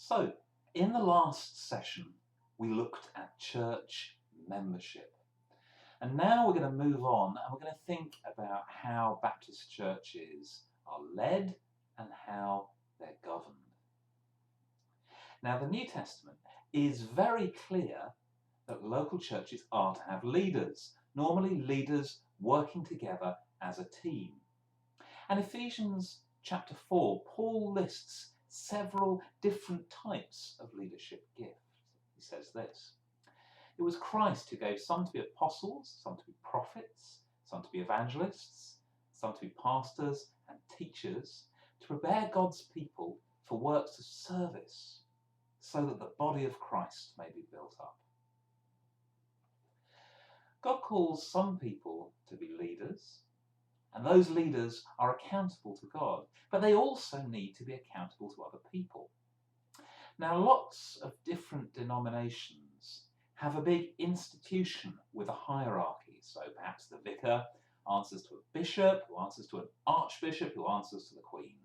So, in the last session, we looked at church membership. And now we're going to move on and we're going to think about how Baptist churches are led and how they're governed. Now, the New Testament is very clear that local churches are to have leaders, normally leaders working together as a team. And Ephesians chapter 4, Paul lists several different types of leadership gifts. He says this: it was Christ who gave some to be apostles, some to be prophets, some to be evangelists, some to be pastors and teachers, to prepare God's people for works of service, so that the body of Christ may be built up. God calls some people to be leaders, and those leaders are accountable to God, but they also need to be accountable to other people. Now, lots of different denominations have a big institution with a hierarchy. So perhaps the vicar answers to a bishop, who answers to an archbishop, who answers to the Queen.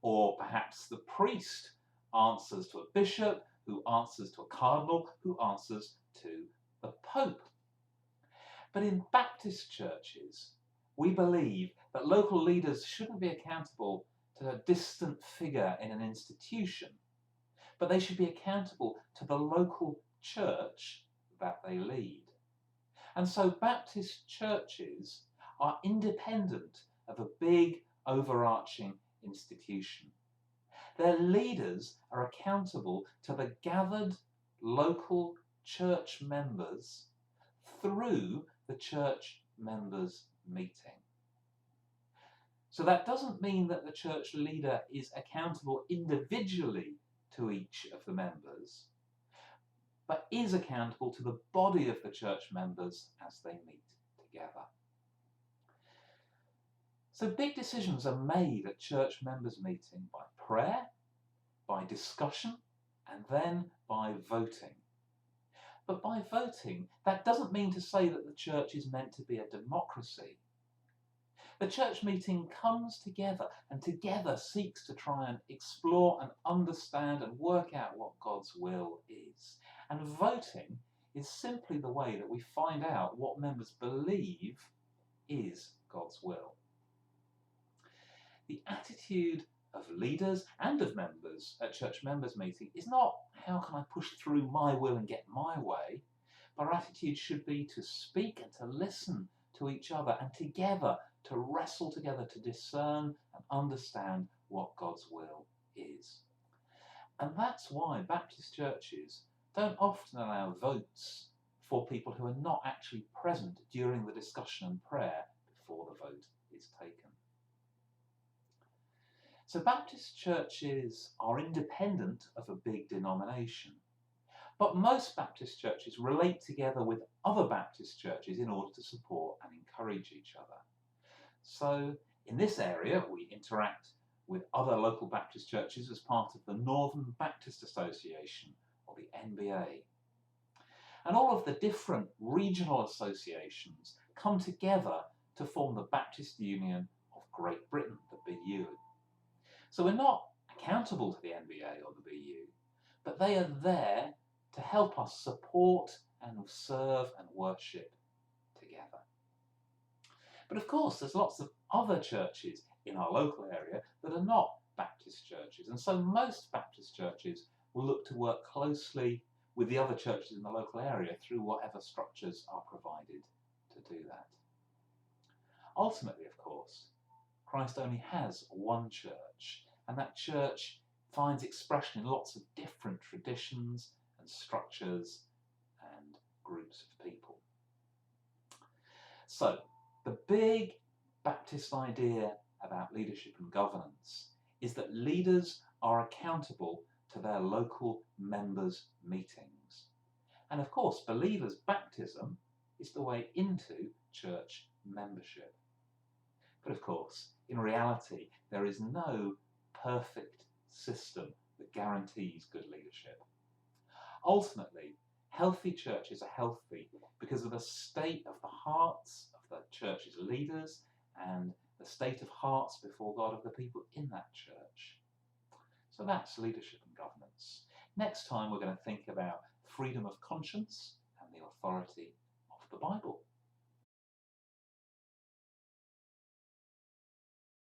Or perhaps the priest answers to a bishop, who answers to a cardinal, who answers to the Pope. But in Baptist churches, we believe that local leaders shouldn't be accountable to a distant figure in an institution, but they should be accountable to the local church that they lead. And so Baptist churches are independent of a big overarching institution. Their leaders are accountable to the gathered local church members through the church members' meeting. So that doesn't mean that the church leader is accountable individually to each of the members, but is accountable to the body of the church members as they meet together. So big decisions are made at church members' meeting by prayer, by discussion, and then by voting. But by voting, that doesn't mean to say that the church is meant to be a democracy. The church meeting comes together and together seeks to try and explore and understand and work out what God's will is. And voting is simply the way that we find out what members believe is God's will. The attitude of leaders and of members at church members' meeting is not, how can I push through my will and get my way? But our attitude should be to speak and to listen to each other and together to wrestle together to discern and understand what God's will is. And that's why Baptist churches don't often allow votes for people who are not actually present during the discussion and prayer before the vote is taken. So Baptist churches are independent of a big denomination, but most Baptist churches relate together with other Baptist churches in order to support and encourage each other. So in this area, we interact with other local Baptist churches as part of the Northern Baptist Association, or the NBA. And all of the different regional associations come together to form the Baptist Union of Great Britain, the BU. So we're not accountable to the NBA or the BU, but they are there to help us support and serve and worship together. But of course, there's lots of other churches in our local area that are not Baptist churches. And so most Baptist churches will look to work closely with the other churches in the local area through whatever structures are provided to do that. Ultimately, of course, Christ only has one church, and that church finds expression in lots of different traditions and structures and groups of people. So, the big Baptist idea about leadership and governance is that leaders are accountable to their local members' meetings. And of course, believers' baptism is the way into church membership. But of course, in reality, there is no perfect system that guarantees good leadership. Ultimately, healthy churches are healthy because of the state of the hearts of the church's leaders and the state of hearts before God of the people in that church. So that's leadership and governance. Next time we're going to think about freedom of conscience and the authority of the Bible.